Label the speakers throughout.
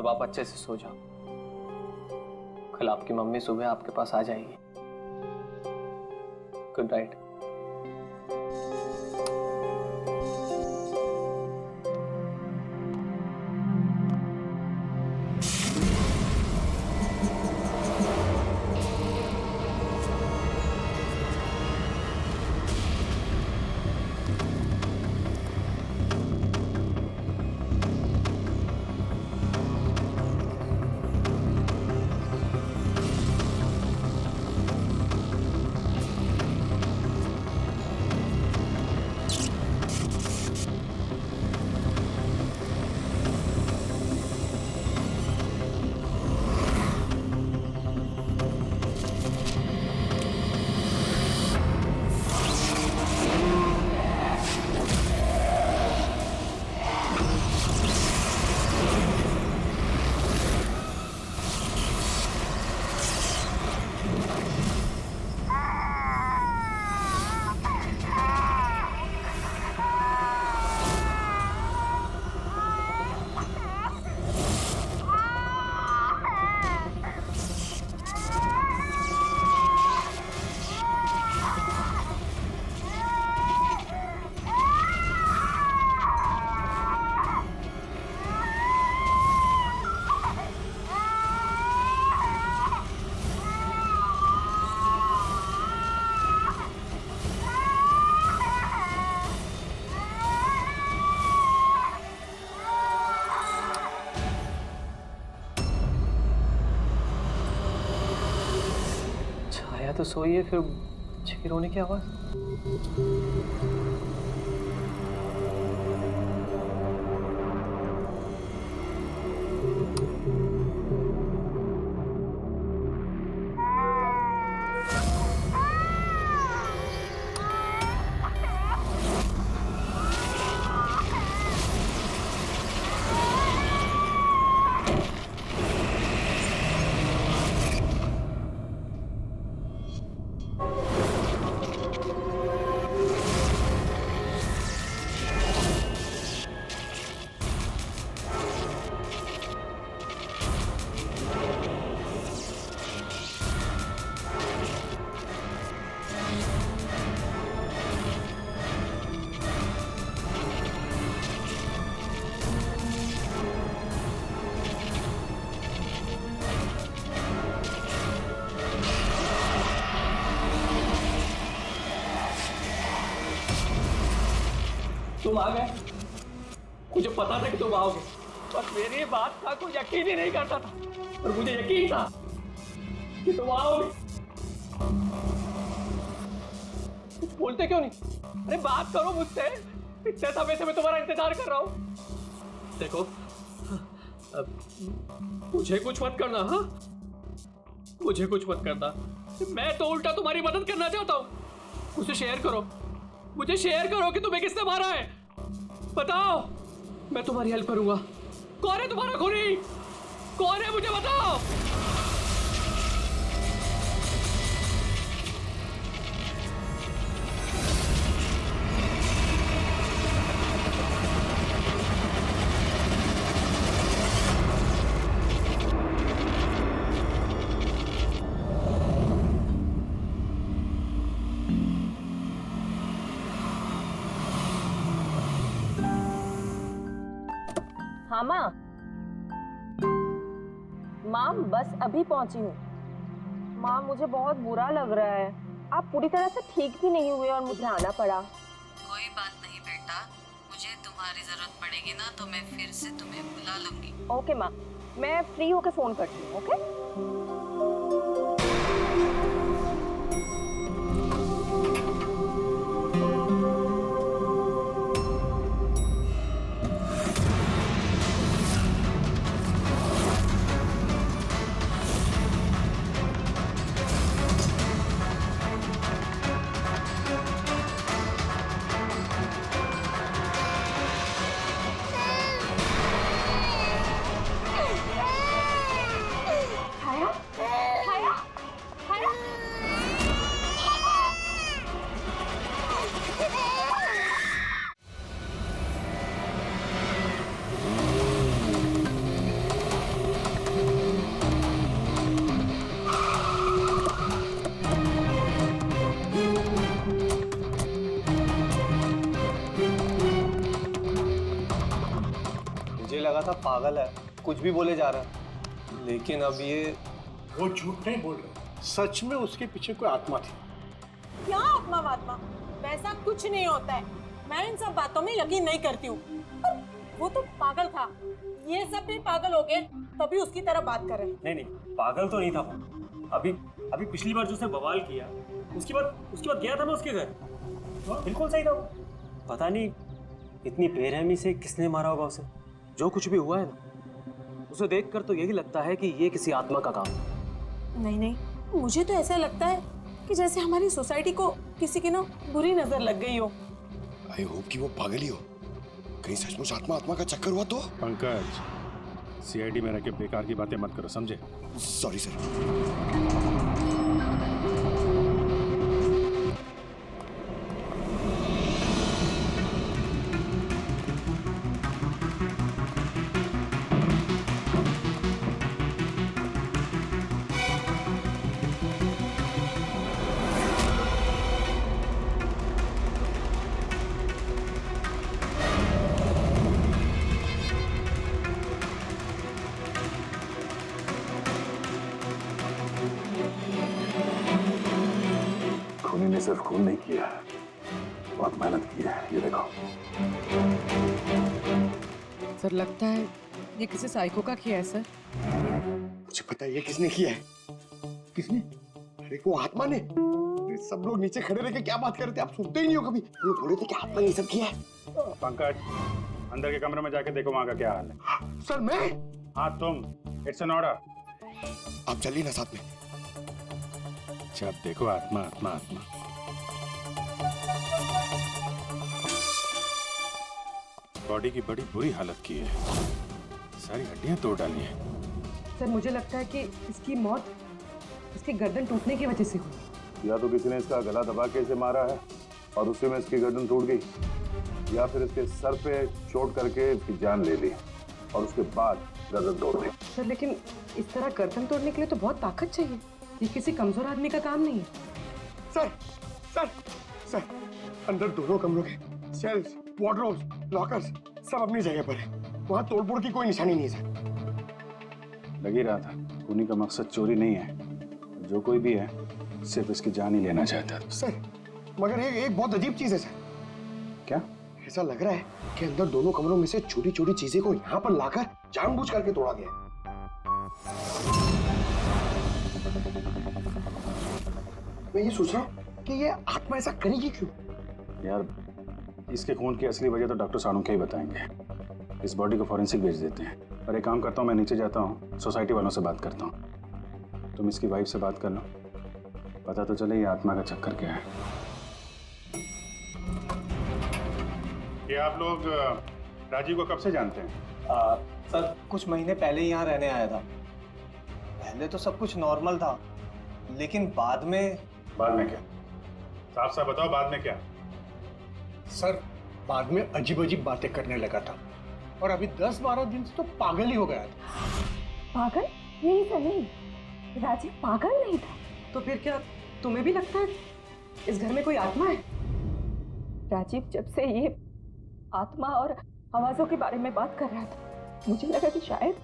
Speaker 1: अब आप अच्छे से सो जाओ। कल आपकी मम्मी सुबह आपके पास आ जाएगी। Good night. तो सोइए, फिर बच्चे की रोने की आवाज। तुम आ गए, मुझे पता था कि तुम आओगे, बस मेरी बात का कोई यकीन ही नहीं करता था, और मुझे यकीन था कि तुम आओगे। कुछ बोलते क्यों नहीं? अरे बात करो मुझसे, इतने समय से मैं तुम्हारा इंतजार कर रहा हूँ। देखो, मुझे कुछ मत करना। हाँ, मुझे कुछ मत करना, मैं तो उल्टा तुम्हारी मदद करना चाहता हूँ। मुझे शेयर करो, मुझे शेयर करो कि तुम्हें किसने मारा है, बताओ, मैं तुम्हारी हेल्प करूंगा। कौन है तुम्हारा खूनी? कौन है, मुझे बताओ।
Speaker 2: हाँ माँ, माँ बस अभी पहुंची हूँ। माँ मुझे बहुत बुरा लग रहा है, आप पूरी तरह से ठीक भी नहीं हुए और मुझे आना पड़ा।
Speaker 3: कोई बात नहीं बेटा, मुझे तुम्हारी जरूरत पड़ेगी ना तो मैं फिर से तुम्हें बुला लूंगी।
Speaker 2: ओके माँ, मैं फ्री होके फोन करती हूँ। ओके।
Speaker 4: था पागल है, कुछ भी बोले जा रहा है, लेकिन अब ये
Speaker 5: वो झूठ नहीं बोल रहे, सच में उसके पीछे कोई आत्मा थी।
Speaker 6: क्या आत्मा वात्मा, वैसा कुछ नहीं होता है। मैं इन सब बातों में यकीन नहीं करती हूँ। वो तो पागल था, ये सब भी पागल हो गए तभी उसकी तरह बात कर रहे हैं।
Speaker 7: नहीं नहीं, पागल तो नहीं था वो। अभी पिछली बार जो उसने बवाल किया, उसके बाद गया था मैं उसके घर, बिल्कुल सही था वो। पता नहीं इतनी बेरहमी से किसने मारा होगा उसे।
Speaker 4: जो कुछ भी हुआ है ना, उसे देखकर तो यही लगता है कि ये किसी आत्मा का काम है।
Speaker 6: नहीं, मुझे तो ऐसा लगता है कि जैसे हमारी सोसाइटी को किसी की ना बुरी नजर लग गई हो।
Speaker 8: आई होप कि वो पागल ही हो, कहीं सचमुच आत्मा का चक्कर हुआ तो।
Speaker 5: पंकज, सीआईडी में रह के बेकार की बातें मत करो, समझे?
Speaker 8: Sorry sir.
Speaker 9: खूनी ने सिर्फ खून नहीं किया, बहुत मेहनत की है, ये देखो।
Speaker 10: सर लगता है ये किसी साइको का किया है सर।
Speaker 8: मुझे पता है ये किसने किया है। किसने? अरे वो आत्मा ने। अरे सब लोग नीचे खड़े रह के क्या बात कर रहे थे, आप सुनते ही नहीं हो कभी। लोग बोले थे कि आत्मा ने ये सब किया है।
Speaker 5: पंकज, अंदर के कमरे में जाके देखो वहां का क्या हाल है।
Speaker 8: सर मैं?
Speaker 5: हाँ तुम, इट्स एन ऑर्डर।
Speaker 8: आप चलिए ना साथ में।
Speaker 5: जब देखो आत्मा आत्मा आत्मा। बॉडी की बड़ी बुरी हालत की है, सारी हड्डियां तोड़ डाली हैं।
Speaker 10: सर मुझे लगता है कि इसकी मौत इसकी गर्दन टूटने की वजह से हुई।
Speaker 9: या तो किसी ने इसका गला दबा के इसे मारा है और उसी में इसकी गर्दन टूट गई, या फिर इसके सर पे चोट करके इसकी जान ले ली और उसके बाद गर्दन तोड़ दी।
Speaker 10: सर लेकिन इस तरह गर्दन तोड़ने के लिए तो बहुत ताकत चाहिए, ये किसी कमजोर आदमी का काम नहीं है।
Speaker 8: सर सर सर, अंदर दोनों कमरों के सेल्स, वार्डरोब्स, लॉकर्स सब अपनी जगह पर है। वहाँ तोड़फोड़ की कोई निशानी नहीं है सर।
Speaker 9: लग ही रहा था, खूनी का मकसद चोरी नहीं है, जो कोई भी है सिर्फ इसकी जान ही लेना चाहता था।
Speaker 8: सर मगर एक बहुत अजीब चीज है सर।
Speaker 9: क्या?
Speaker 8: ऐसा लग रहा है कि अंदर दोनों कमरों में से छोटी छोटी चीजें को यहाँ पर लाकर जानबूझ करके तोड़ा गया है। मैं ये सोच रहा हूँ कि ये आत्मा ऐसा करेगी क्यों?
Speaker 9: यार इसके खून की असली वजह तो डॉक्टर सानू के ही बताएंगे। इस बॉडी को फॉरेंसिक भेज देते हैं। और एक काम करता हूँ, मैं नीचे जाता हूँ, सोसाइटी वालों से बात करता हूँ। तुम इसकी वाइफ से बात कर लो, पता तो चले ये आत्मा का चक्कर क्या है।
Speaker 5: ये आप लोग राजीव को कब से जानते हैं?
Speaker 4: सर कुछ महीने पहले ही यहाँ रहने आया था। पहले तो सब कुछ नॉर्मल था, लेकिन बाद में
Speaker 5: क्या? साफ साफ बताओ, बाद में क्या? सर बाद में अजीब अजीब बातें करने लगा था और अभी 10-12 दिन से तो पागल ही हो गया था।
Speaker 2: पागल? नहीं सर नहीं, राजीव पागल नहीं था।
Speaker 10: तो फिर क्या तुम्हें भी लगता है इस घर में कोई आत्मा है?
Speaker 2: राजीव जब से ये आत्मा और आवाजों के बारे में बात कर रहा था, मुझे लगा कि शायद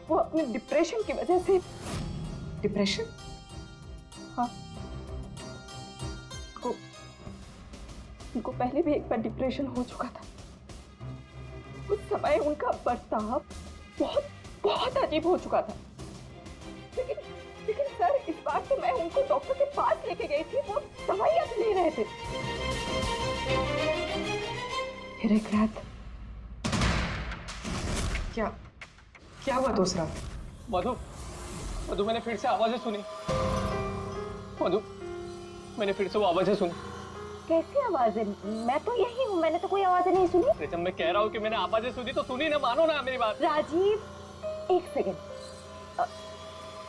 Speaker 2: वो अपने डिप्रेशन की वजह से।
Speaker 10: डिप्रेशन?
Speaker 2: हाँ, उनको पहले भी एक बार डिप्रेशन हो चुका था। उस समय उनका बर्ताव बहुत बहुत अजीब हो चुका था। लेकिन सर इस बार तो मैं उनको डॉक्टर के पास लेके गई थी, वो दवाइयां भी ले रहे थे।
Speaker 10: फिर एक रात क्या हुआ दूसरा?
Speaker 1: मधु मैंने फिर से आवाजें सुनी। मधु मैंने फिर से वो आवाजें सुनी।
Speaker 2: कैसी आवाजें? मैं तो यही हूँ, मैंने तो कोई आवाजें नहीं सुनी।
Speaker 1: जब मैं कह रहा हूँ कि मैंने आवाजें सुनी तो सुनी ना, मानो ना मेरी बात।
Speaker 2: राजीव एक सेकंड,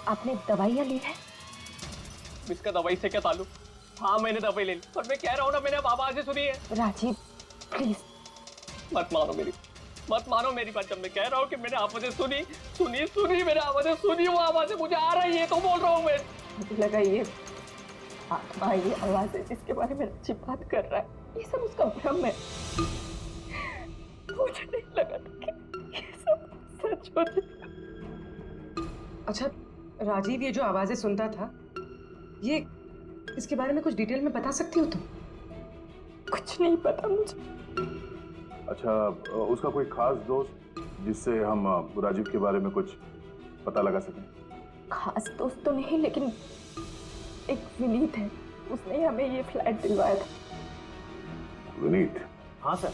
Speaker 2: आपने दवाइयाँ ली है?
Speaker 1: इसका दवाई से क्या ताल्लुक? हाँ मैंने दवाई ले ली, पर मैं कह रहा हूँ ना मैंने अब आवाजें सुनी है।
Speaker 2: राजीव प्लीज
Speaker 1: मत मानो मेरी बात। जब मैं कह रहा हूँ कि मैंने आवाजें सुनी मैंने आवाजें सुनी, वो आवाजें मुझे आ रही है तो बोल रहा हूँ मैं।
Speaker 2: मुझे लगा ये आत्मा, ये आवाजें जिसके बारे में राजीव बात कर रहा है, ये सब उसका भ्रम है। मुझे नहीं लगा कि ये छोड़ दे।
Speaker 10: अच्छा राजीव, ये जो आवाजें सुनता था, ये इसके बारे में कुछ डिटेल में बता सकती हो तुम?
Speaker 2: कुछ नहीं पता मुझे।
Speaker 9: अच्छा, उसका कोई खास दोस्त जिससे हम राजीव के बारे में कुछ पता लगा सकें?
Speaker 2: खास दोस्त तो नहीं, लेकिन एक विनीत है, उसने हमें ये फ्लैट दिलवाया था।
Speaker 9: विनीत?
Speaker 7: हाँ सर,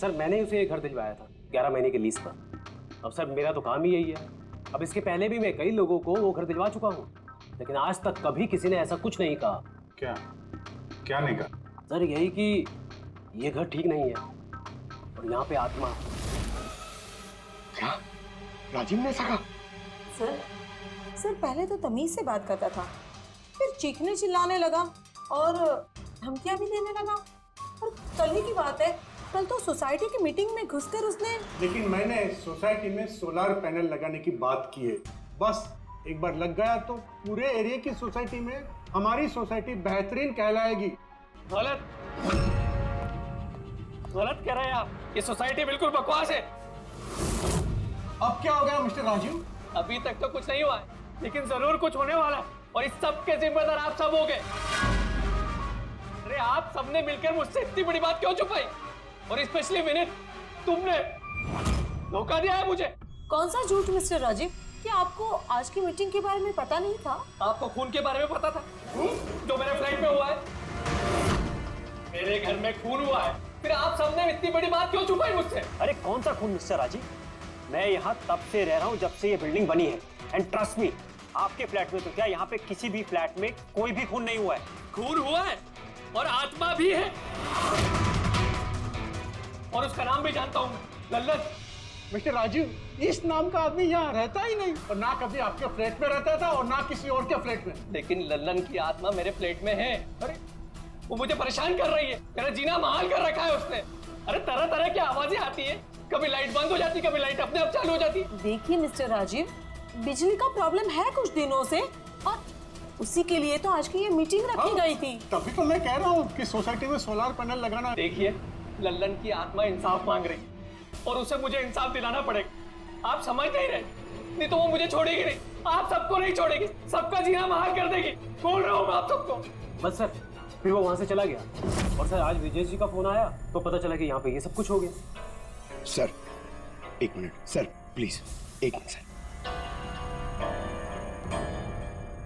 Speaker 7: सर मैंने उसे ये घर दिलवाया था 11 महीने के लीज पर। अब सर मेरा तो काम ही यही है। अब इसके पहले भी मैं कई लोगों को वो घर दिलवा चुका हूँ, लेकिन आज तक कभी किसी ने ऐसा कुछ नहीं कहा।
Speaker 9: क्या क्या नहीं कहा?
Speaker 7: सर यही कि ये घर ठीक नहीं है और यहाँ पे आत्मा।
Speaker 8: क्या राजीव ने ऐसा कहा?
Speaker 6: सर पहले तो तमीज से बात करता था, फिर चीखने चिल्लाने लगा और धमकियां भी देने लगा। और कल ही की बात है, कल तो सोसाइटी की मीटिंग में घुसकर उसने।
Speaker 5: लेकिन मैंने सोसाइटी में सोलर पैनल लगाने की बात की है। बस एक बार लग गया तो पूरे एरिया की सोसाइटी में हमारी सोसाइटी बेहतरीन कहलाएगी।
Speaker 1: गलत गलत कह रहे हैं आप। ये सोसाइटी बिल्कुल बकवास है।
Speaker 5: अब क्या हो गया मिस्टर राजीव?
Speaker 1: अभी तक तो कुछ नहीं हुआ है, लेकिन जरूर कुछ होने वाला है, और इस सब के जिम्मेदार आप सब हो गए। अरे आप सबने मिलकर मुझसे इतनी बड़ी बात क्यों छुपाई? और स्पेशली विनीत, तुमने धोखा दिया है मुझे।
Speaker 6: कौन सा झूठ मिस्टर राजीव? क्या आपको आज की मीटिंग के बारे में पता नहीं था?
Speaker 1: आपको खून के बारे में पता था? जो मेरे फ्लाइट में हुआ है, मेरे घर में खून हुआ है, फिर आप सबने इतनी बड़ी बात क्यों छुपाई मुझसे?
Speaker 7: अरे कौन सा खून मिस्टर राजीव? मैं यहाँ तब से रह रहा हूँ जब से ये बिल्डिंग बनी है, एंड ट्रस्ट मी, आपके फ्लैट में तो क्या, यहाँ पे किसी भी फ्लैट में कोई भी खून नहीं हुआ है।
Speaker 1: खून हुआ है और आत्मा भी है, और उसका नाम भी जानता हूँ, लल्लन।
Speaker 5: मिस्टर राजीव, इस नाम का आदमी यहाँ रहता ही नहीं, और ना कभी आपके फ्लैट में रहता था और ना किसी और के फ्लैट में।
Speaker 1: लेकिन लल्लन की आत्मा मेरे फ्लैट में है। अरे वो मुझे परेशान कर रही है, मेरा जीना महाल कर रखा है उसने। अरे तरह तरह की आवाजें आती है, कभी लाइट बंद हो जाती, कभी लाइट अपने आप चालू हो जाती।
Speaker 6: देखिए मिस्टर राजीव, बिजली का प्रॉब्लम है कुछ दिनों से, और उसी के लिए तो आज की ये मीटिंग रखी गई थी।
Speaker 5: तभी तो मैं कह रहा हूँ कि सोसाइटी में सोलर पैनल लगाना।
Speaker 1: देखिए, लल्लन की आत्मा इंसाफ मांग रही है, और उसे मुझे इंसाफ दिलाना पड़ेगा। आप समझ नहीं रहे, नहीं तो वो मुझे छोड़ेगी नहीं। आप सबको नहीं छोड़ेगी, सबका जीना महाल कर देगी। बोल रहा हूँ मैं आप सबको।
Speaker 7: बस सर, फिर वो वहां से चला गया, और सर आज विजय जी का फोन आया तो पता चला कि यहाँ पे ये सब कुछ हो गया।
Speaker 8: सर एक मिनट सर, प्लीज एक मिनट सर।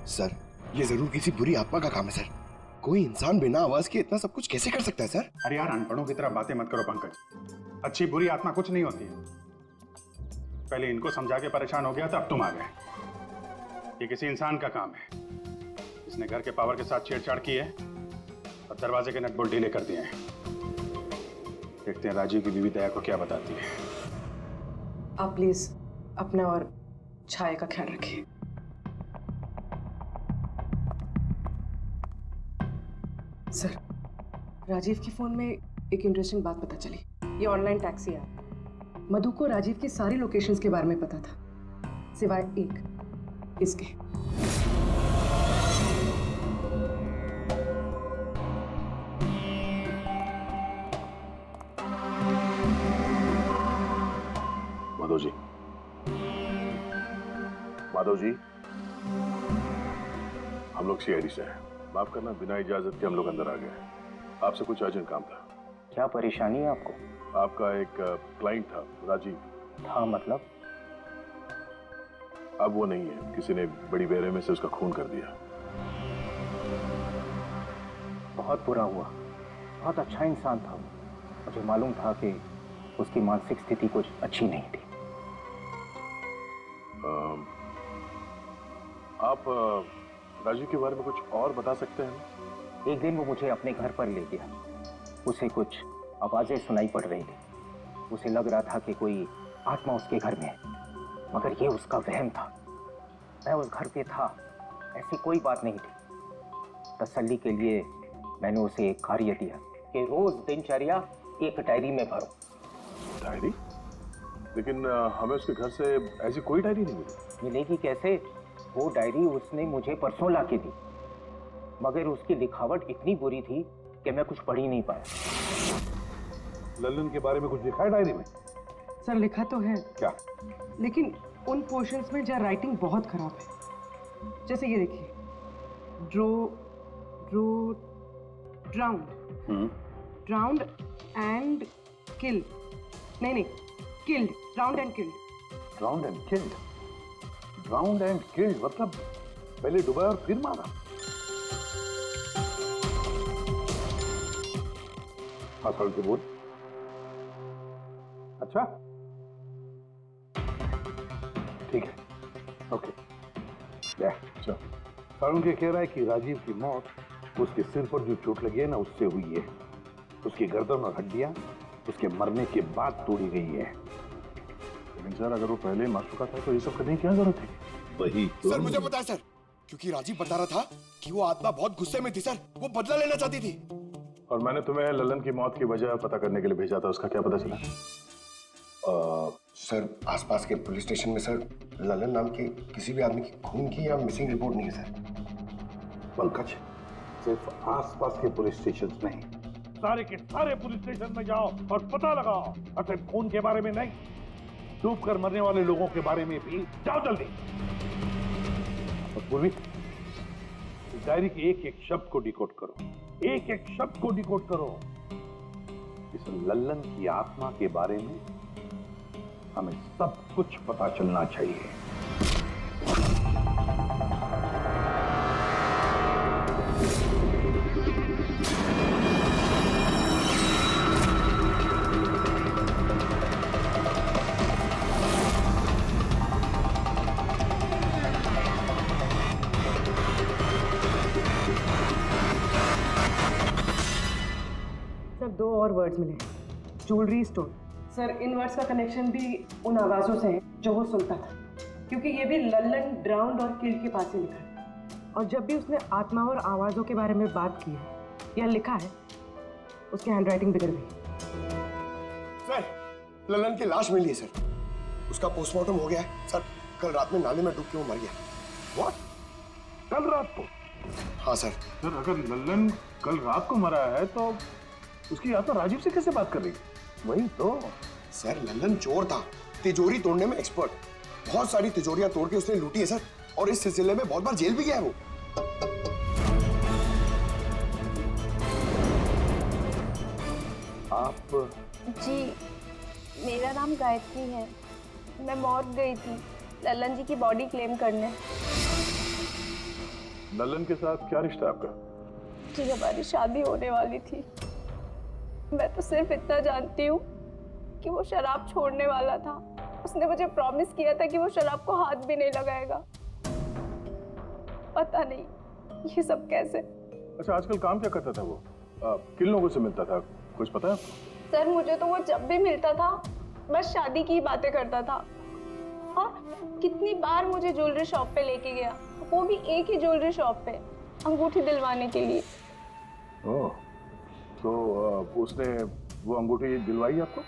Speaker 8: सर ये जरूर किसी बुरी आत्मा का काम है सर। कोई इंसान बिना आवाज के इतना सब कुछ कैसे कर सकता है सर?
Speaker 9: अरे यार, अनपढ़ों की तरह बातें मत करो पंकज। अच्छी बुरी आत्मा कुछ नहीं होती है। पहले इनको समझा के परेशान हो गया था, अब तुम आ गए। ये किसी इंसान का काम है। इसने घर के पावर के साथ छेड़छाड़ की है और दरवाजे के नट बोल्ट ढीले कर दिए हैं। देखते हैं राजीव की बीवी दया को क्या बताती है।
Speaker 10: आप प्लीज अपना और छाया का ख्याल रखिए। सर, राजीव के फोन में एक इंटरेस्टिंग बात पता चली। ये ऑनलाइन टैक्सी है। मधु को राजीव की सारी लोकेशंस के बारे में पता था, सिवाय एक, इसके।
Speaker 9: माधव जी, माधव जी, हम लोग सीआईडी से हैं। माफ करना, बिना इजाजत के हम लोग अंदर आ गए। आपसे कुछ अर्जेंट काम था।
Speaker 11: क्या परेशानी है आपको?
Speaker 9: आपका एक क्लाइंट था, राजीव।
Speaker 11: हाँ मतलब?
Speaker 9: अब वो नहीं है, किसी ने बड़ी बेरहमी से उसका खून कर दिया।
Speaker 11: बहुत बुरा हुआ। बहुत अच्छा इंसान था। मुझे मालूम था कि उसकी मानसिक स्थिति कुछ अच्छी नहीं थी।
Speaker 9: आप राजीव के बारे में कुछ और बता सकते हैं?
Speaker 11: एक दिन वो मुझे अपने घर पर ले गया। उसे कुछ आवाजें सुनाई पड़ रही थी। उसे लग रहा था कि कोई आत्मा उसके घर में है, मगर ये उसका वहम था। मैं उस घर पे था, ऐसी कोई बात नहीं थी। तसल्ली के लिए मैंने उसे एक कार्य दिया कि रोज दिनचर्या एक डायरी में भरो।
Speaker 9: डायरी? लेकिन हमें उसके घर से ऐसी कोई डायरी नहीं मिली।
Speaker 11: मिलेगी कैसे? वो डायरी उसने मुझे परसों ला के दी, मगर उसकी लिखावट इतनी बुरी थी कि मैं कुछ पढ़ ही नहीं पाया।
Speaker 9: लल्लन के बारे में कुछ लिखा है डायरी में?
Speaker 10: सर लिखा तो है
Speaker 8: क्या?
Speaker 10: लेकिन उन पोर्शंस में जहाँ राइटिंग बहुत खराब है। जैसे ये देखिए, ड्राउंड एंड किल्ड। नहीं, killed, drowned and killed.
Speaker 8: Drowned and killed? Drowned and killed मतलब पहले डुबाया और फिर मारा? हाँ खोल के बोल। अच्छा ठीक है, ओके।
Speaker 9: अच्छा,
Speaker 8: सारुण के कह रहा है कि राजीव की मौत उसके सिर पर जो चोट लगी है ना उससे हुई है। उसकी गर्दन और हड्डियां उसके मरने के बाद तोड़ी गई है।
Speaker 9: लेकिन सर अगर वो पहले ही मर चुका था तो ये सब करने की क्या जरूरत है?
Speaker 8: वही तो।
Speaker 12: सर मुझे पता है सर, क्योंकि राजीव बता रहा था कि वो आत्मा बहुत गुस्से में थी सर, वो बदला लेना चाहती थी।
Speaker 9: और मैंने तुम्हें ललन की मौत की वजह पता करने के लिए भेजा था, उसका क्या पता चला?
Speaker 12: सर आसपास के पुलिस स्टेशन में सर ललन नाम के किसी भी आदमी की खून की या मिसिंग रिपोर्ट नहीं है सर।
Speaker 8: पंकज, सिर्फ आसपास के पुलिस स्टेशन नहीं, सारे के सारे पुलिस स्टेशन में जाओ और पता लगाओ। अगर खून के बारे में नहीं, डूब कर मरने वाले लोगों के बारे में भी जाओ जल्दी। और पूर्वी, इस डायरी के एक एक शब्द को डिकोड करो, एक एक शब्द को डिकोड करो। इस लल्लन की आत्मा के बारे में हमें सब कुछ पता चलना चाहिए।
Speaker 10: सर 2 और वर्ड्स मिले, ज्वेलरी स्टोर। सर इन वर्ड्स का कनेक्शन भी उन आवाज़ों से है जो वो सुनता था, क्योंकि ये भी लल्लन ड्राउंड और किल्ड के पास ही लिखा है। और जब भी उसने आत्मा और आवाज़ों के बारे में बात की है या लिखा है, उसकी हैंडराइटिंग बिगड़ गई।
Speaker 12: सर ललन की लाश मिली है सर, उसका पोस्टमार्टम हो गया है सर। कल रात में नाले में डूब के वो मर गया।
Speaker 8: What? कल रात को?
Speaker 12: हाँ सर।
Speaker 9: सर अगर ललन कल रात को मरा है तो उसकी आत्मा राजीव से कैसे बात कर रही है?
Speaker 8: वही तो
Speaker 12: सर, ललन चोर था, तिजोरी तोड़ने में एक्सपर्ट। बहुत सारी तिजोरियां तोड़ के उसने लूटी है सर, और इस सिलसिले में बहुत बार जेल भी गया है वो।
Speaker 8: आप?
Speaker 2: जी मेरा नाम गायत्री है। मैं मॉर्ग गई थी ललन जी की बॉडी क्लेम करने।
Speaker 9: ललन के साथ क्या रिश्ता है आपका?
Speaker 2: जी हमारी शादी होने वाली थी। मैं तो सिर्फ इतना जानती हूँ कि वो शराब छोड़ने वाला था। उसने मुझे प्रॉमिस किया था कि वो शराब को हाथ भी नहीं लगाएगा। पता नहीं ये सब कैसे।
Speaker 9: अच्छा आजकल काम क्या करता था वो? किन लोगों से मिलता था, कुछ पता है आपको?
Speaker 2: सर मुझे तो वो जब भी मिलता था बस शादी की बातें करता था, और कितनी बार मुझे ज्वेलरी शॉप पे लेके गया, वो भी एक ही ज्वेलरी शॉप पे, अंगूठी दिलवाने के लिए।
Speaker 9: ओह, तो उसने वो अंगूठी दिलवाई आपको?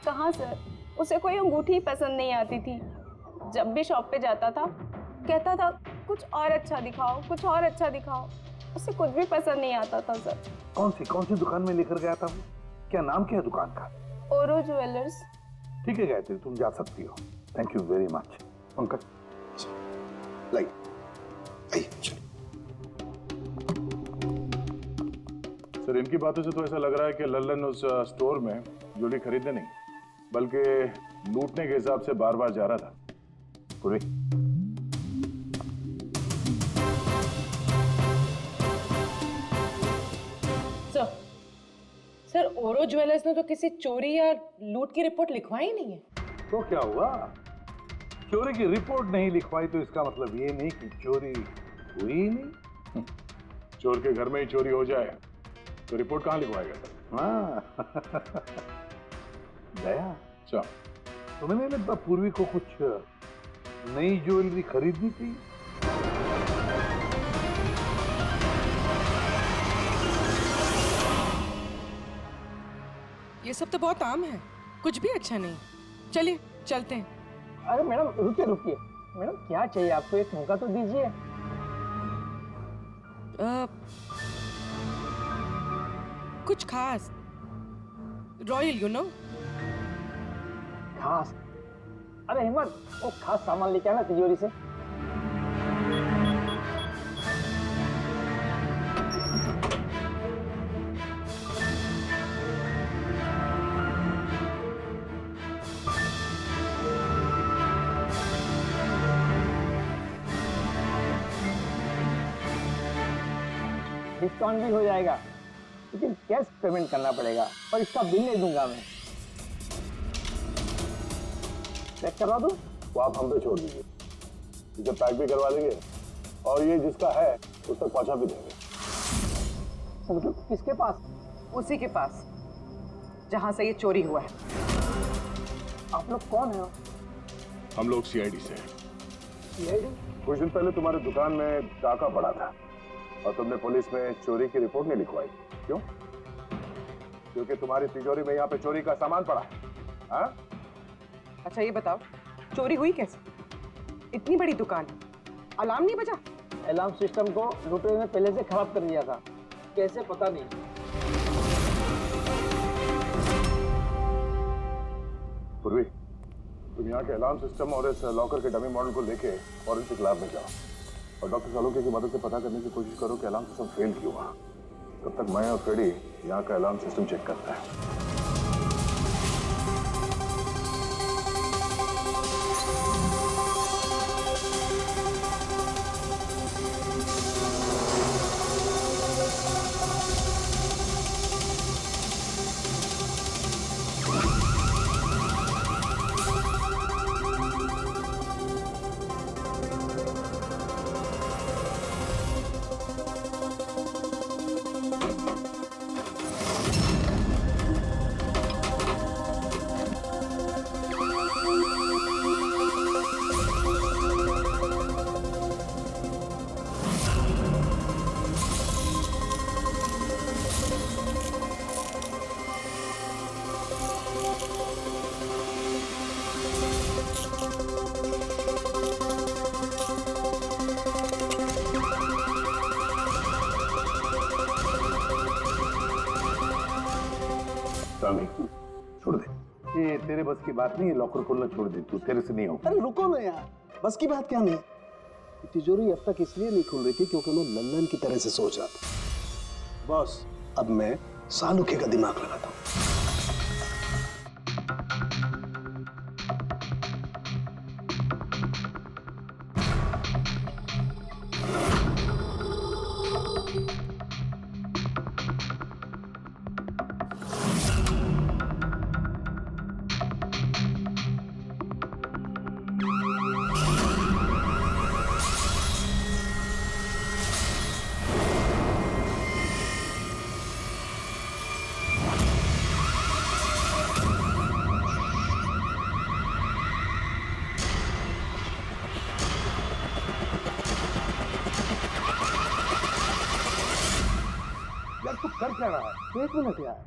Speaker 2: कहाँ सर, उसे कोई अंगूठी पसंद नहीं आती थी। जब भी शॉप पे जाता था कहता था कुछ और अच्छा दिखाओ, कुछ और अच्छा दिखाओ। उसे कुछ भी पसंद नहीं आता था सर।
Speaker 8: कौन सी दुकान में लेकर गया था वो? क्या नाम क्या है दुकान का?
Speaker 2: ओरो ज्वेलर्स।
Speaker 8: ठीक है गायत्री, तुम जा सकती हो। Thank you very much. Pankaj
Speaker 12: like
Speaker 9: sir इनकी बातों से तो ऐसा लग रहा है कि लल्लन उस स्टोर में ज्वेलरी खरीदने नहीं बल्कि लूटने के हिसाब से बार बार जा रहा था। पूरी
Speaker 10: सर ओरो ज्वेलर्स ने तो किसी चोरी या लूट की रिपोर्ट लिखवाई नहीं है।
Speaker 8: तो क्या हुआ? चोरी की रिपोर्ट नहीं लिखवाई तो इसका मतलब ये नहीं कि चोरी हुई ही नहीं।
Speaker 9: चोर के घर में ही चोरी हो जाए तो रिपोर्ट कहाँ लिखवाएगा सर?
Speaker 8: हाँ दया,
Speaker 9: अच्छा
Speaker 8: तुम्हें नहीं लगता पूर्वी को कुछ नई ज्वेलरी खरीदनी थी?
Speaker 10: ये सब तो बहुत आम है, कुछ भी अच्छा नहीं। चलिए चलते हैं।
Speaker 13: अरे मैडम रुकिए रुकिए, मैडम क्या चाहिए आपको, एक मौका तो दीजिए।
Speaker 10: कुछ खास, रॉयल यू नो।
Speaker 13: खास। अरे हिम्मत, वो खास सामान लेके आना तिजोरी से। डिस्काउंट भी हो जाएगा, लेकिन कैश पेमेंट करना पड़ेगा और इसका बिल नहीं दूंगा मैं। चेक करवा दूं?
Speaker 8: वो आप हम पे छोड़ दीजिए, इसे पैक भी करवा देंगे और ये जिसका है उस तक पहुंचा भी देंगे।
Speaker 13: मतलब किसके पास?
Speaker 6: उसी के पास जहां से ये चोरी हुआ है।
Speaker 13: आप लोग कौन है?
Speaker 8: हम लोग सीआईडी से हैं।
Speaker 13: सीआईडी?
Speaker 8: कुछ दिन पहले तुम्हारी दुकान में डाका पड़ा था और तुमने पुलिस में चोरी की रिपोर्ट नहीं लिखवाई, क्यों? क्योंकि तुम्हारी तिजोरी में यहाँ पे चोरी का सामान पड़ा है। हाँ?
Speaker 6: अच्छा ये बताओ, चोरी हुई कैसे? इतनी बड़ी दुकान, अलार्म नहीं बजा?
Speaker 13: अलार्म सिस्टम को लुटेरे ने पहले से खराब कर दिया था, कैसे पता नहीं।
Speaker 8: पूर्वी, तुम यहाँ के अलार्म सिस्टम और इस लॉकर के डमी मॉडल को लेके फॉरेंसिक लैब में जाओ और डॉक्टर सालुंके की मदद से पता करने की कोशिश करो कि अलार्म सिस्टम फेल क्यों हुआ। तब तक मैं और फ्रेडी यहाँ का अलार्म सिस्टम चेक करता है। छोड़ दे, ये तेरे बस की बात नहीं है। लॉकर खोलना छोड़ दे, तू तेरे से नहीं होगा।
Speaker 14: अरे रुको ना यार, बस की बात क्या नहीं। तिजोरी अब तक इसलिए नहीं खुल रही थी क्योंकि मैं लल्लन की तरह से सोच रहा था। बॉस, अब मैं सालुके का दिमाग लगाता हूँ।
Speaker 8: तू कर क्या रहा है?
Speaker 14: एक मिनट यार,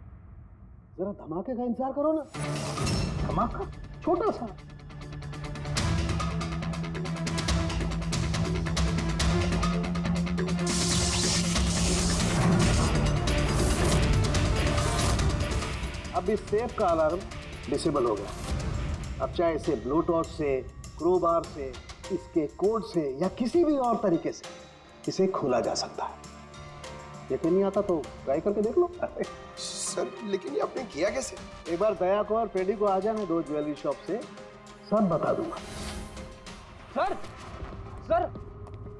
Speaker 14: जरा धमाके का इंतजार करो ना। धमाका? छोटा सा। अब इस सेफ का अलार्म डिसेबल हो गया। अब चाहे इसे ब्लूटूथ से, क्रोबार से, इसके कोड से या किसी भी और तरीके से इसे खोला जा सकता है। यकीन नहीं आता तो ट्राई करके देख लो।
Speaker 12: सर, लेकिन ये आपने किया कैसे?
Speaker 14: एक बार दया को और पेडी को आ जाने दो ज्वेलरी शॉप से, सब बता दूंगा।
Speaker 13: सर,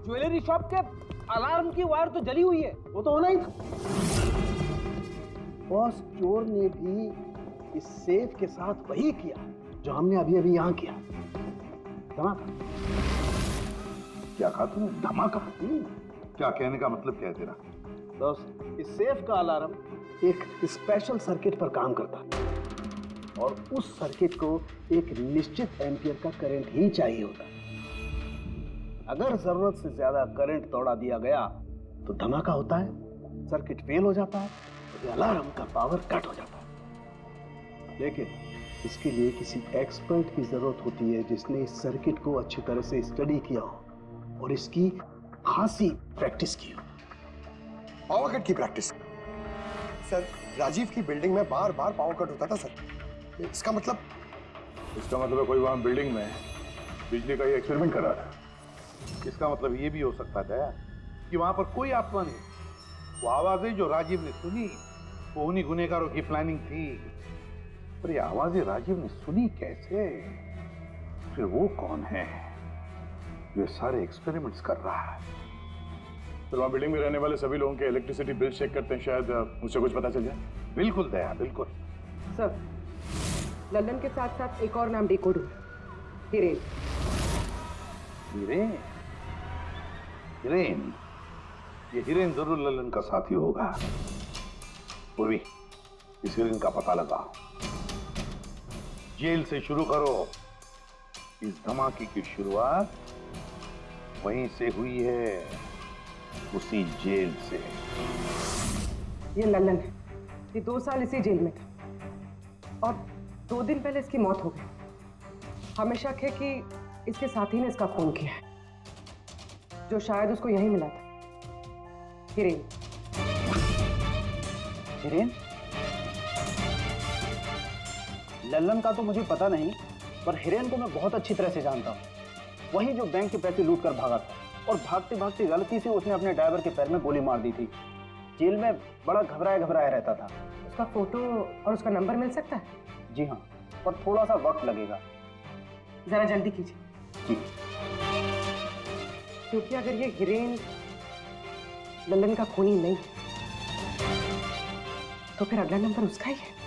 Speaker 13: ज्वेलरी शॉप के अलार्म की वायर तो जली हुई है।
Speaker 14: वो तो होना ही था। बॉस, चोर ने भी इस सेफ के साथ वही किया जो हमने अभी अभी यहाँ किया। धमाका।
Speaker 8: क्या कहा तूने? धमाका? क्या कहने का मतलब क्या है तेरा?
Speaker 14: दोस्त, इस सेफ का अलार्म एक स्पेशल सर्किट पर काम करता है और उस सर्किट को एक निश्चित एम्पियर का करंट ही चाहिए होता है। अगर जरूरत से ज्यादा करंट दौड़ा दिया गया तो धमाका होता है, सर्किट फेल हो जाता है, तो अलार्म का पावर कट हो जाता है। लेकिन इसके लिए किसी एक्सपर्ट की जरूरत होती है जिसने इस सर्किट को अच्छी तरह से स्टडी किया हो और इसकी खासी प्रैक्टिस की हो।
Speaker 12: पावर कट की प्रैक्टिस? सर, राजीव की बिल्डिंग में बार बार पावर कट होता था सर। इसका मतलब
Speaker 8: इसका मतलब है कोई वहां बिल्डिंग में बिजली का ये एक्सपेरिमेंट कर रहा था। इसका मतलब ये भी हो सकता है कि वहां पर कोई आत्मा नहीं। वो आवाजें जो राजीव ने सुनी वो उन्हीं गुनहगारों की प्लानिंग थी। पर ये आवाजें राजीव ने सुनी कैसे? फिर वो कौन है जो सारे एक्सपेरिमेंट्स कर रहा है?
Speaker 9: फिर वहाँ बिल्डिंग में रहने वाले सभी लोगों के इलेक्ट्रिसिटी बिल चेक करते हैं, शायद मुझसे कुछ पता चल जाए।
Speaker 8: बिल्कुल दया, बिल्कुल।
Speaker 10: सर, लल्लन के साथ साथ एक और नाम डिकोड हुआ, हिरेन।
Speaker 8: हिरेन? हिरेन? ये हिरेन जरूर लल्लन का साथी होगा। पूर्वी, इस हिरेन का पता लगाओ। जेल से शुरू करो। इस धमाके की शुरुआत वहीं से हुई है, उसी जेल से।
Speaker 10: ये लल्लन है, ये 2 साल इसी जेल में था और 2 दिन पहले इसकी मौत हो गई। हमें शक है कि इसके साथी ने इसका खून किया है, जो शायद उसको यहीं मिला था। हिरेन।
Speaker 13: हिरेन? लल्लन का तो मुझे पता नहीं, पर हिरेन को मैं बहुत अच्छी तरह से जानता हूँ। वही जो बैंक के पैसे लूट कर भागा था और भागते भागते गलती से उसने अपने ड्राइवर के पैर में गोली मार दी थी। जेल में बड़ा घबराया घबराया रहता था।
Speaker 10: उसका फोटो और उसका नंबर मिल सकता है?
Speaker 13: जी हाँ, पर थोड़ा सा वक्त लगेगा।
Speaker 10: जरा जल्दी कीजिए।
Speaker 13: जी।
Speaker 10: क्योंकि अगर ये हिरेन लल्लन का खूनी नहीं तो फिर अगला नंबर उसका ही है।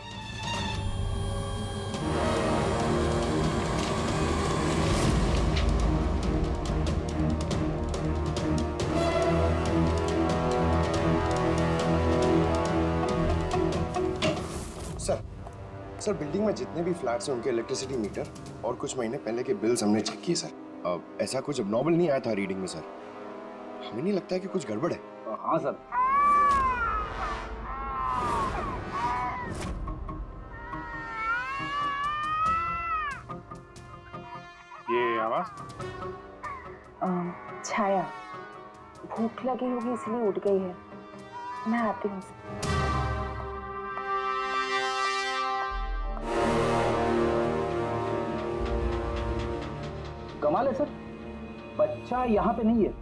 Speaker 12: सर, बिल्डिंग में जितने भी फ्लैट्स हैं उनके इलेक्ट्रिसिटी मीटर और कुछ महीने पहले के बिल्स हमने चेक किए सर। ऐसा कुछ अबनॉर्मल नहीं आया था रीडिंग में सर। हमें नहीं लगता है कि कुछ गड़बड़ है।
Speaker 13: हाँ सर।
Speaker 9: ये आवाज?
Speaker 2: छाया, भूख लगी होगी इसलिए उठ गई है। मैं आती हूँ।
Speaker 13: कमाल है सर, बच्चा यहाँ पे नहीं है,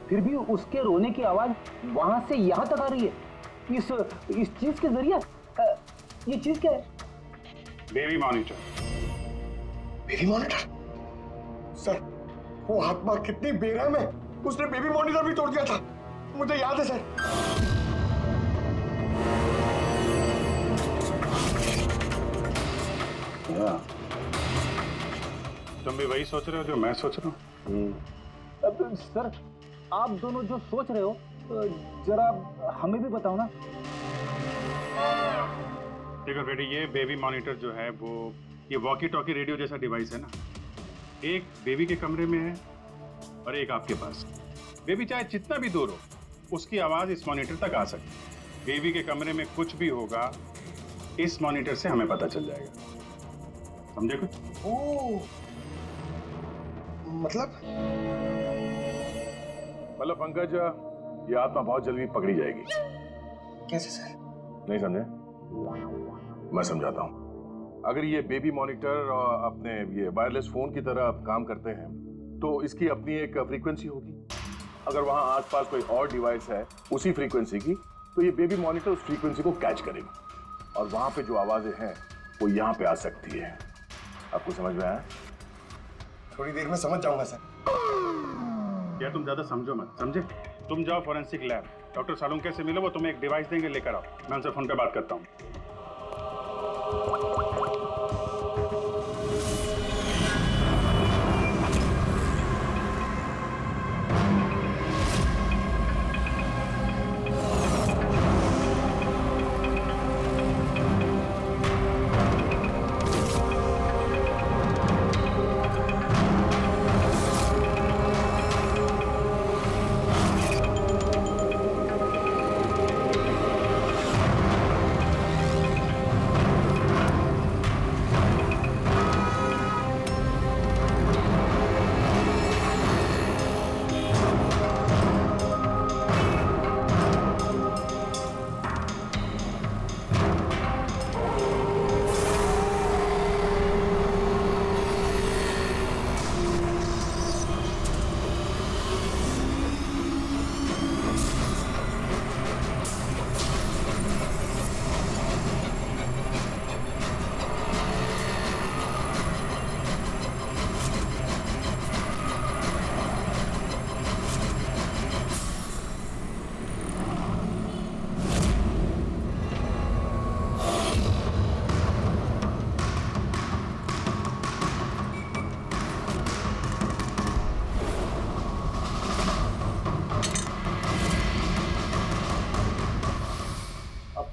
Speaker 13: फिर भी उसके रोने की आवाज वहां से यहाँ तक आ रही है। इस चीज के जरिए ये चीज क्या है?
Speaker 9: Baby monitor.
Speaker 12: Baby monitor? Sir, वो आत्मा कितनी बेरहम है, उसने बेबी मॉनिटर भी तोड़ दिया था। मुझे याद है सर।
Speaker 9: तुम भी वही सोच रहे हो जो मैं सोच रहा हूँ?
Speaker 13: सर, आप दोनों जो सोच रहे हो जरा हमें भी बताओ ना।
Speaker 9: देखो बेटी, ये बेबी मॉनिटर जो है वो ये वॉकी टॉकी रेडियो जैसा डिवाइस है ना। एक बेबी के कमरे में है और एक आपके पास। बेबी चाहे जितना भी दूर हो उसकी आवाज इस मॉनिटर तक आ सकती है। बेबी के कमरे में कुछ भी होगा इस मॉनिटर से हमें पता चल जाएगा। समझे कुछ?
Speaker 12: मतलब
Speaker 9: पंकज, ये आत्मा बहुत जल्दी पकड़ी जाएगी।
Speaker 12: कैसे सर?
Speaker 9: नहीं समझे? मैं समझाता हूँ। अगर ये बेबी मॉनिटर अपने ये वायरलेस फोन की तरह काम करते हैं तो इसकी अपनी एक फ्रीक्वेंसी होगी। अगर वहां आसपास कोई और डिवाइस है उसी फ्रीक्वेंसी की, तो ये बेबी मॉनिटर उस फ्रीक्वेंसी को कैच करेगा और वहां पे जो आवाजें हैं वो यहाँ पे आ सकती है। आपको समझ में आया?
Speaker 12: थोड़ी देर में समझ जाऊंगा सर।
Speaker 9: क्या तुम ज्यादा समझो मत, समझे? तुम जाओ फॉरेंसिक लैब, डॉक्टर सालुंके से मिलो, वो तुम्हें एक डिवाइस देंगे, लेकर आओ। मैं उनसे फोन पे बात करता हूँ।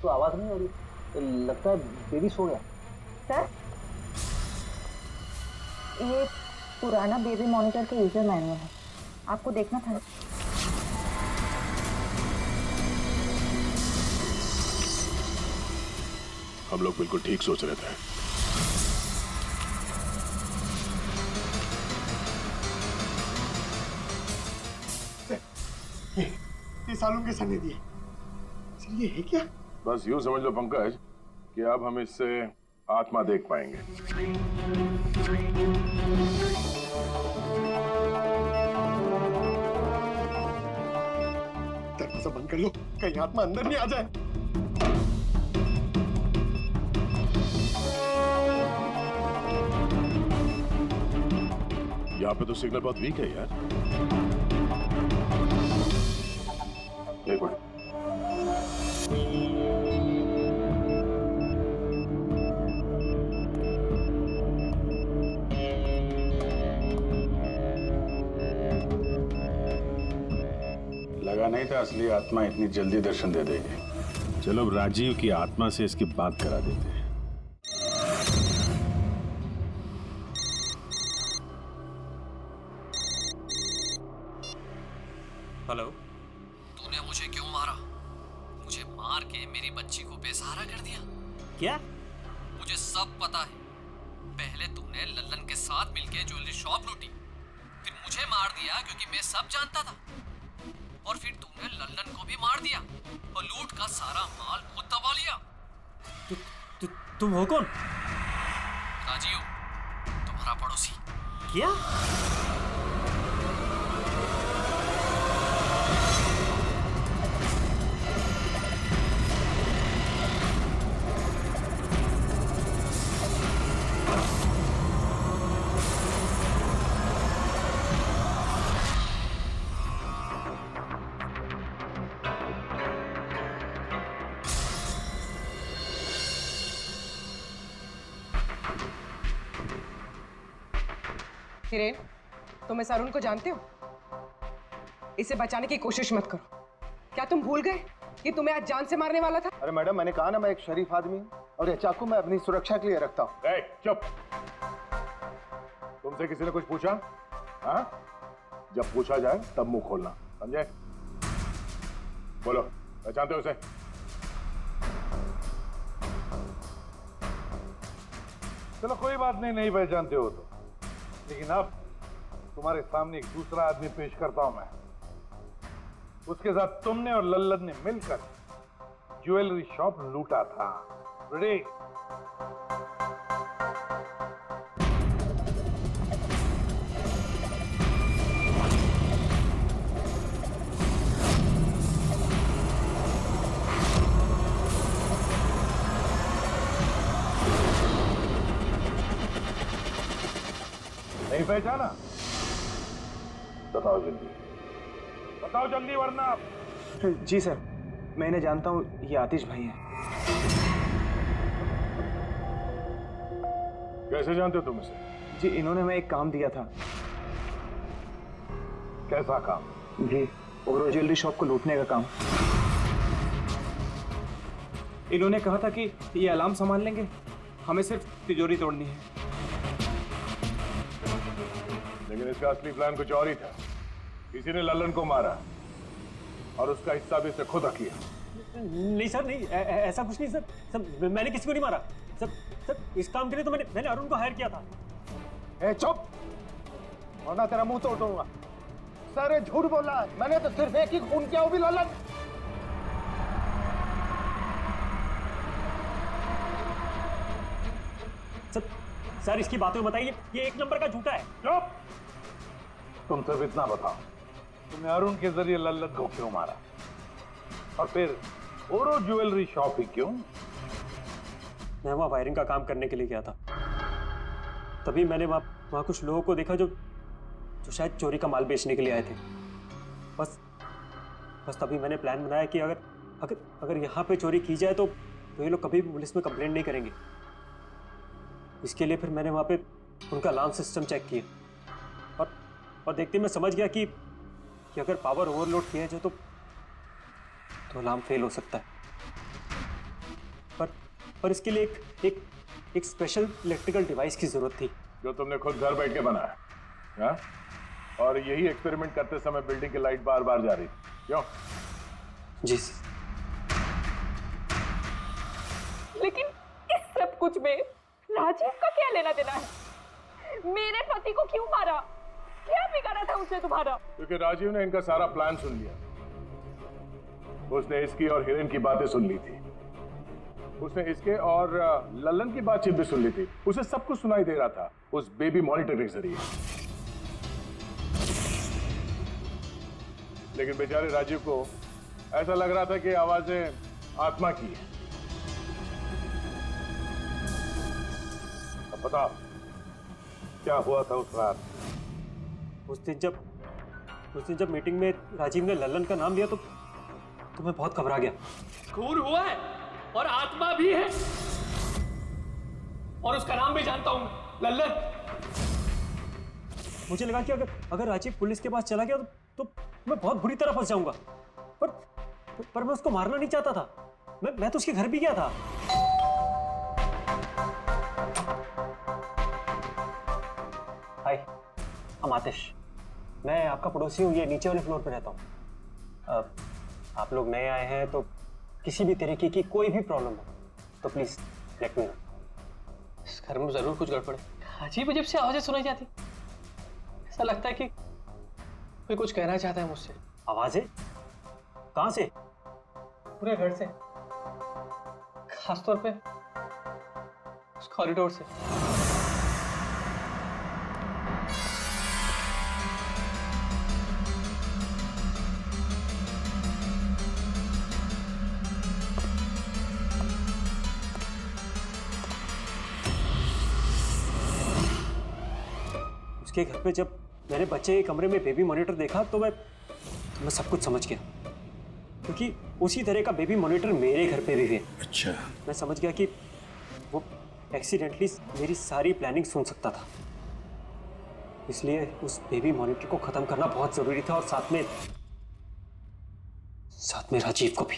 Speaker 11: तो आवाज नहीं हो रही, लगता है बेबी सो गया।
Speaker 2: सर, ये पुराना बेबी मॉनिटर का यूजर मैनुअल है, आपको देखना था।
Speaker 8: हम लोग बिल्कुल ठीक सोच रहे थे।
Speaker 12: ये सालों के सने दिए सर, ये है क्या?
Speaker 8: बस यूं समझ लो पंकज कि अब हम इससे आत्मा देख पाएंगे।
Speaker 12: दरवाजा बंद कर लो, कहीं आत्मा अंदर नहीं आ जाए।
Speaker 8: यहाँ पे तो सिग्नल बहुत वीक है यार। एक मिनट। लगा नहीं था असली आत्मा इतनी जल्दी दर्शन दे देगी। चलो अब राजीव की आत्मा से इसकी बात करा देते हैं।
Speaker 7: हेलो।
Speaker 1: तूने मुझे क्यों मारा? मुझे मार के मेरी बच्ची को बेसहारा कर दिया।
Speaker 7: क्या?
Speaker 1: मुझे सब पता है। पहले तूने लल्लन के साथ मिलके ज्वेलरी शॉप लूटी, फिर मुझे मार दिया क्योंकि मैं सब जानता था, और फिर तूने लल्लन को भी मार दिया और लूट का सारा माल खुद दबा लिया।
Speaker 7: तुम हो कौन?
Speaker 1: राजीव, तुम्हारा पड़ोसी।
Speaker 7: क्या?
Speaker 10: हिरेन, तुम इस अरुण को जानते हो? इसे बचाने की कोशिश मत करो। क्या तुम भूल गए कि तुम्हें आज जान से मारने वाला था?
Speaker 14: अरे मैडम, मैंने कहा ना मैं एक शरीफ आदमी हूँ और ये चाकू मैं अपनी सुरक्षा के लिए रखता हूँ।
Speaker 8: चुप। तुमसे किसी ने कुछ पूछा? हाँ? जब पूछा जाए तब मुंह खोलना, समझे? बोलो, पहचानते हो उसे?
Speaker 5: चलो कोई बात नहीं, नहीं पहचानते हो तो, लेकिन अब तुम्हारे सामने एक दूसरा आदमी पेश करता हूं मैं। उसके साथ तुमने और लल्लन ने मिलकर ज्वेलरी शॉप लूटा था। रेडी? नहीं पहचाना? बताओ जल्दी, बताओ जल्दी, वरना।
Speaker 4: जी सर, मैं इन्हें जानता हूँ, ये आतिश भाई हैं।
Speaker 8: कैसे जानते हो तुम इसे?
Speaker 4: जी, इन्होंने हमें एक काम दिया था।
Speaker 5: कैसा काम?
Speaker 4: जी, ओरो ज्वेलरी शॉप को लूटने का काम। इन्होंने कहा था कि ये अलार्म संभाल लेंगे, हमें सिर्फ तिजोरी तोड़नी है।
Speaker 8: लेकिन इसका असली प्लान कुछ और ही था। किसी ने लल्लन को मारा और उसका हिस्सा भी इसने खुद किया।
Speaker 7: नहीं सर, नहीं, ऐसा कुछ नहीं सर। सर, मैंने किसी को नहीं मारा। सर, इस काम के लिए तो मैंने अरुण को हायर किया था।
Speaker 14: ए चुप, वरना तेरा मुंह तोड़ दूंगा। सर ये झूठ बोल रहा है, मैंने तो सिर्फ एक ही खून किया, वो भी लल्लन।
Speaker 7: सर, इसकी बातें बताइए, ये एक नंबर का झूठा है।
Speaker 5: चुप! तुम सिर्फ इतना बताओ, तुमने अरुण के जरिए लल्लन को क्यों मारा, और फिर ओरो ज्वेलरी शॉप ही क्यों?
Speaker 7: मैं वहाँ वायरिंग का काम करने के लिए गया था। तभी मैंने वहाँ कुछ लोगों को देखा जो शायद चोरी का माल बेचने के लिए आए थे। बस तभी मैंने प्लान बनाया कि अगर यहाँ पे चोरी की जाए तो ये लोग कभी भी पुलिस में कंप्लेंट नहीं करेंगे। इसके लिए फिर मैंने वहाँ पे उनका अलार्म सिस्टम चेक किया और देखते मैं समझ गया कि अगर पावर ओवरलोड किया जाए तो अलार्म फेल हो सकता है। पर इसके लिए एक स्पेशल इलेक्ट्रिकल डिवाइस की जरूरत थी
Speaker 5: जो तुमने खुद घर बैठ के बनाया, हाँ? और यही एक्सपेरिमेंट करते समय बिल्डिंग की लाइट बार बार जा रही थी, क्यों?
Speaker 7: जी।
Speaker 2: लेकिन इस सब कुछ में राजीव का क्या लेना देना है? मेरे पति को क्यों मारा? क्या बिगाड़ा था उसने तुम्हारा?
Speaker 5: क्योंकि राजीव ने इनका सारा प्लान सुन लिया। उसने इसकी और हिरेन की बातें सुन ली थी। उसने इसके और लल्लन की बातचीत भी सुन ली थी। उसे सब कुछ सुनाई दे रहा था उस बेबी मॉनिटर के जरिए। लेकिन बेचारे राजीव को ऐसा लग रहा था कि आवाजें आत्मा की है। अब बताओ क्या हुआ था उस रात?
Speaker 7: उस दिन जब मीटिंग में राजीव ने लल्लन का नाम लिया तो मैं बहुत घबरा गया।
Speaker 1: खून हुआ है और आत्मा भी है, और उसका नाम भी जानता हूं, लल्लन।
Speaker 7: मुझे लगा कि अगर राजीव पुलिस के पास चला गया तो मैं बहुत बुरी तरह फंस जाऊंगा। पर मैं उसको मारना नहीं चाहता था। मैं तो उसके घर भी गया था। हाय, हम आतिश। मैं आपका पड़ोसी हूँ, ये नीचे वाले फ्लोर पे रहता हूँ। आप लोग नए आए हैं तो किसी भी तरीके की कोई भी प्रॉब्लम हो तो प्लीज लेट मी नो।
Speaker 1: इस घर में जरूर कुछ गड़बड़ है। अजीब अजीब सी आवाजें सुनाई जाती, ऐसा लगता है कि कोई कुछ कहना चाहता है मुझसे।
Speaker 7: आवाजें? कहां से?
Speaker 1: पूरे घर से, खासतौर पे उस कॉरिडोर से।
Speaker 7: उसके घर पे जब मैंने बच्चे के कमरे में बेबी मॉनिटर देखा तो मैं सब कुछ समझ गया, क्योंकि उसी तरह का बेबी मॉनिटर मेरे घर पे भी है।
Speaker 9: अच्छा।
Speaker 7: मैं समझ गया कि वो एक्सीडेंटली मेरी सारी प्लानिंग सुन सकता था, इसलिए उस बेबी मॉनिटर को खत्म करना बहुत जरूरी था, और साथ में राजीव को भी।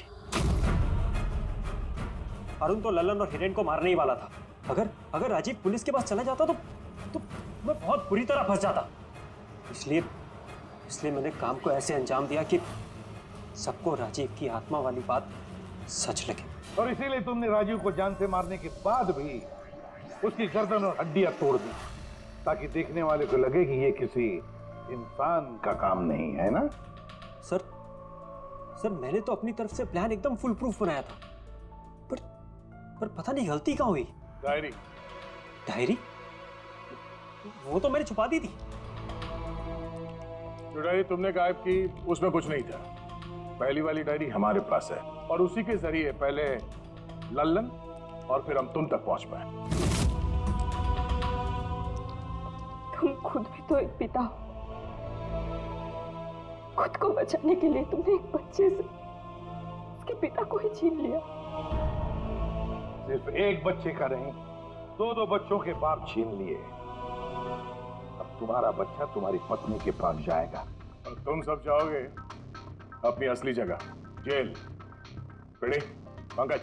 Speaker 7: अरुण तो लल्लन और हिरेन को मारने ही वाला था। अगर राजीव पुलिस के पास चला जाता तो मैं बहुत बुरी तरह फंस जाता। इसलिए मैंने काम को ऐसे अंजाम दिया कि सबको राजीव की आत्मा वाली बात सच लगे।
Speaker 5: और इसीलिए तुमने राजीव को जान से मारने के बाद भी उसकी गर्दन और हड्डियां तोड़ दी, ताकि देखने वाले को लगे कि ये किसी इंसान का काम नहीं है ना?
Speaker 7: सर मैंने तो अपनी तरफ से प्लान एकदम फुल प्रूफ बनाया था, पर पता नहीं गलती कहाँ हुई। डायरी? वो तो मैंने छुपा दी थी।
Speaker 5: जो डायरी तुमने गायब की उसमें कुछ नहीं था। पहली वाली डायरी हमारे पास है, और उसी के जरिए पहले लल्लन और फिर हम तुम तक पहुंच पाए।
Speaker 2: तुम खुद भी तो एक पिता हो। खुद को बचाने के लिए तुमने एक बच्चे से उसके पिता को ही छीन लिया।
Speaker 5: सिर्फ एक बच्चे का नहीं, दो बच्चों के बाप छीन लिए। अब तुम्हारा बच्चा तुम्हारी पत्नी के पास जाएगा, और तुम सब जाओगे अपनी असली जगह, जेल। पंकज।